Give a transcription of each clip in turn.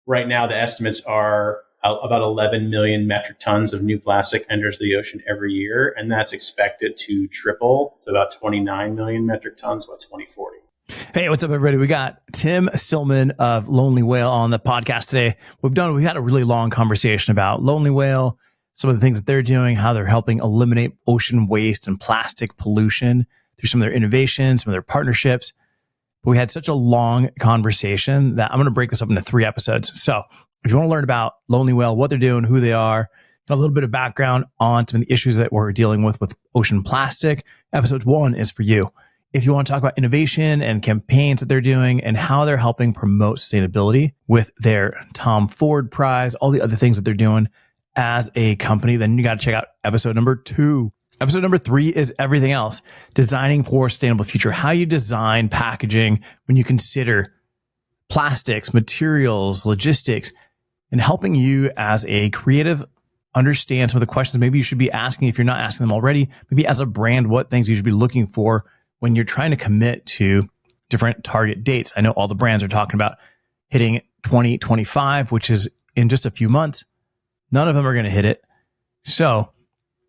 right now the estimates are about 11 million metric tons of new plastic enters the ocean every year, and that's expected to triple to about 29 million metric tons by 2040. Hey, what's up, everybody? We got Tim Silman of Lonely Whale on the podcast today. We had a really long conversation about Lonely Whale, some of the things that they're doing, how they're helping eliminate ocean waste and plastic pollution through some of their innovations, some of their partnerships. But we had such a long conversation that I'm going to break this up into 3 episodes. So if you want to learn about Lonely Whale, what they're doing, who they are, a little bit of background on some of the issues that we're dealing with ocean plastic, episode 1 is for you. If you want to talk about innovation and campaigns that they're doing and how they're helping promote sustainability with their Tom Ford Prize, all the other things that they're doing as a company, then you got to check out episode number 2. Episode number 3 is everything else, designing for a sustainable future, how you design packaging when you consider plastics, materials, logistics, and helping you as a creative understand some of the questions maybe you should be asking if you're not asking them already, maybe as a brand, what things you should be looking for when you're trying to commit to different target dates. I know all the brands are talking about hitting 2025, which is in just a few months. None of them are going to hit it. So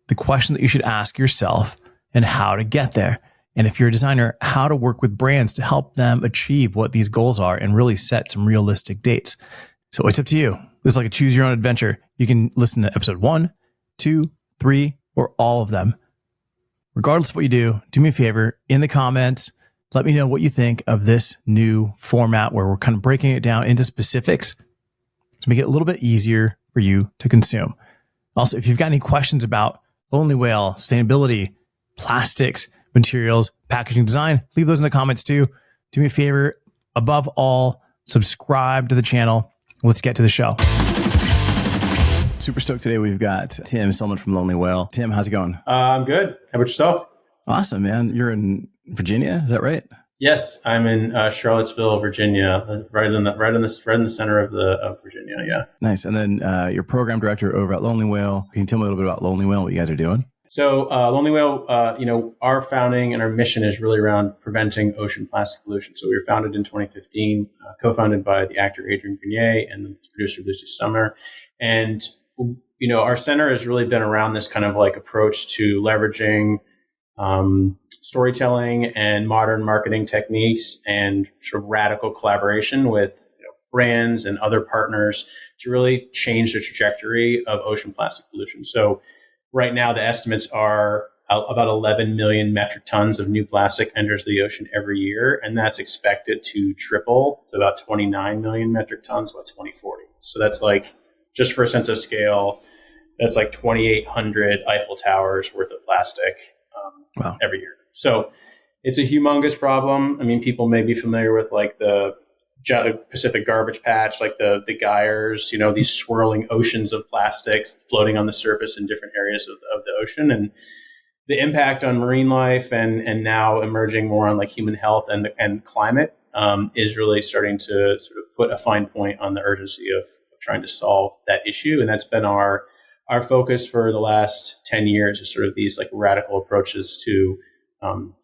the question that you should ask yourself and how to get there. And if you're a designer, how to work with brands to help them achieve what these goals are and really set some realistic dates. So it's up to you. This is like a choose your own adventure. You can listen to episode 1, 2, 3, or all of them. Regardless of what you do me a favor in the comments. Let me know what you think of this new format where we're kind of breaking it down into specifics to make it a little bit easier for you to consume. Also, if you've got any questions about Lonely Whale, sustainability, plastics, materials, packaging design, leave those in the comments too. Do me a favor. Above all, subscribe to the channel. Let's get to the show. Super stoked today. We've got Tim Silman from Lonely Whale. Tim, how's it going? I'm good. How about yourself? Awesome, man. You're in Virginia, is that right? Yes, I'm in Charlottesville, Virginia, right in the center of Virginia. Yeah. Nice. And then you're program director over at Lonely Whale. Can you tell me a little bit about Lonely Whale, what you guys are doing? So Lonely Whale, our founding and our mission is really around preventing ocean plastic pollution. So we were founded in 2015, co-founded by the actor Adrian Grenier and the producer Lucy Sumner. And, our center has really been around this kind of like approach to leveraging storytelling and modern marketing techniques and sort of radical collaboration with brands and other partners to really change the trajectory of ocean plastic pollution. So right now, the estimates are about 11 million metric tons of new plastic enters the ocean every year, and that's expected to triple to about 29 million metric tons by 2040. So that's like, just for a sense of scale, that's like 2,800 Eiffel Towers worth of plastic every year. So it's a humongous problem. I mean, people may be familiar with like the Pacific Garbage Patch, like the gyres, these swirling oceans of plastics floating on the surface in different areas of the ocean, and the impact on marine life and now emerging more on like human health and climate is really starting to sort of put a fine point on the urgency of trying to solve that issue. And that's been our focus for the last 10 years, is sort of these like radical approaches to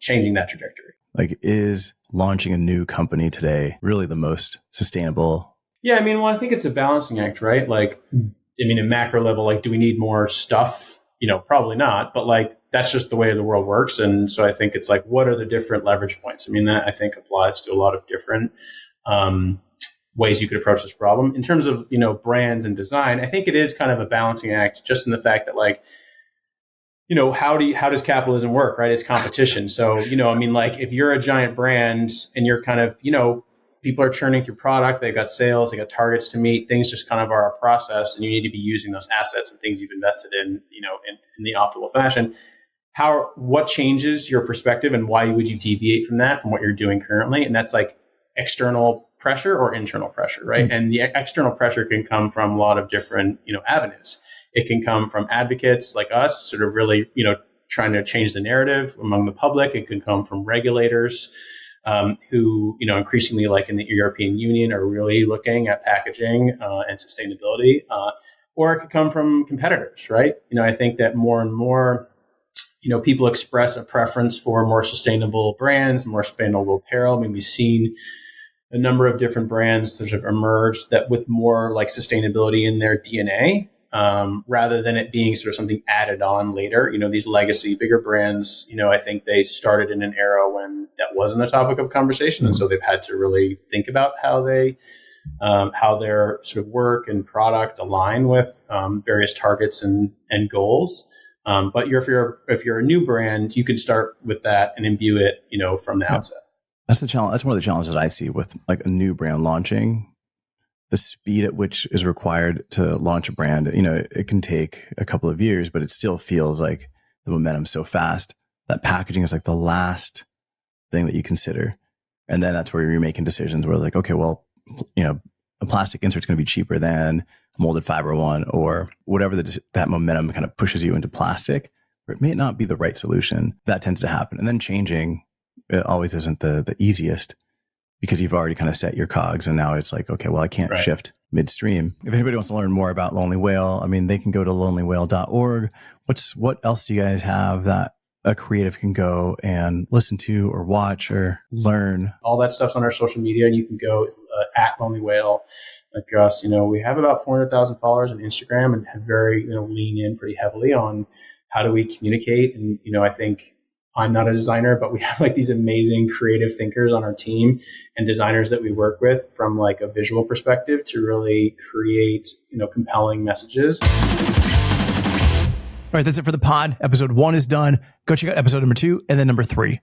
changing that trajectory. Like, is launching a new company today really the most sustainable? Yeah, I mean, well, I think it's a balancing act, right? Like, I mean, in macro level, like, do we need more stuff? Probably not, but like, that's just the way the world works. And so I think it's like, what are the different leverage points? I mean, that I think applies to a lot of different ways you could approach this problem. In terms of, brands and design, I think it is kind of a balancing act, just in the fact that like, how does capitalism work, right? It's competition. So, I mean, like if you're a giant brand and you're kind of, people are churning through product, they've got sales, they got targets to meet, things just kind of are a process, and you need to be using those assets and things you've invested in, in the optimal fashion. What changes your perspective and why would you deviate from what you're doing currently? And that's like external pressure or internal pressure, right? Mm-hmm. And the external pressure can come from a lot of different, avenues. It can come from advocates like us, sort of really, trying to change the narrative among the public. It can come from regulators who, increasingly, like in the European Union, are really looking at packaging and sustainability. Or it could come from competitors, right? I think that more and more, people express a preference for more sustainable brands, more sustainable apparel. I mean, we've seen a number of different brands that have emerged that with more like sustainability in their DNA, rather than it being sort of something added on later. These legacy bigger brands, I think they started in an era when that wasn't a topic of conversation. And so they've had to really think about how their sort of work and product align with various targets and goals. But if you're a new brand, you can start with that and imbue it, from the outset. That's the challenge. That's one of the challenges I see with like a new brand launching. The speed at which is required to launch a brand, it can take a couple of years, but it still feels like the momentum's so fast that packaging is like the last thing that you consider. And then that's where you're making decisions where like, okay, well, a plastic insert's going to be cheaper than a molded fiber one, or whatever that momentum kind of pushes you into plastic, or it may not be the right solution. That tends to happen. And then changing, it always isn't the easiest, because you've already kind of set your cogs, and now it's like, okay, well, I can't shift midstream. If anybody wants to learn more about Lonely Whale, they can go to lonelywhale.org. What else do you guys have that a creative can go and listen to or watch or learn? All that stuff's on our social media, and you can go at Lonely Whale. Like us, we have about 400,000 followers on Instagram, and have very, lean in pretty heavily on how do we communicate. And, I think I'm not a designer, but we have like these amazing creative thinkers on our team and designers that we work with from like a visual perspective to really create, compelling messages. All right, that's it for the pod. Episode 1 is done. Go check out episode number 2 and then number 3.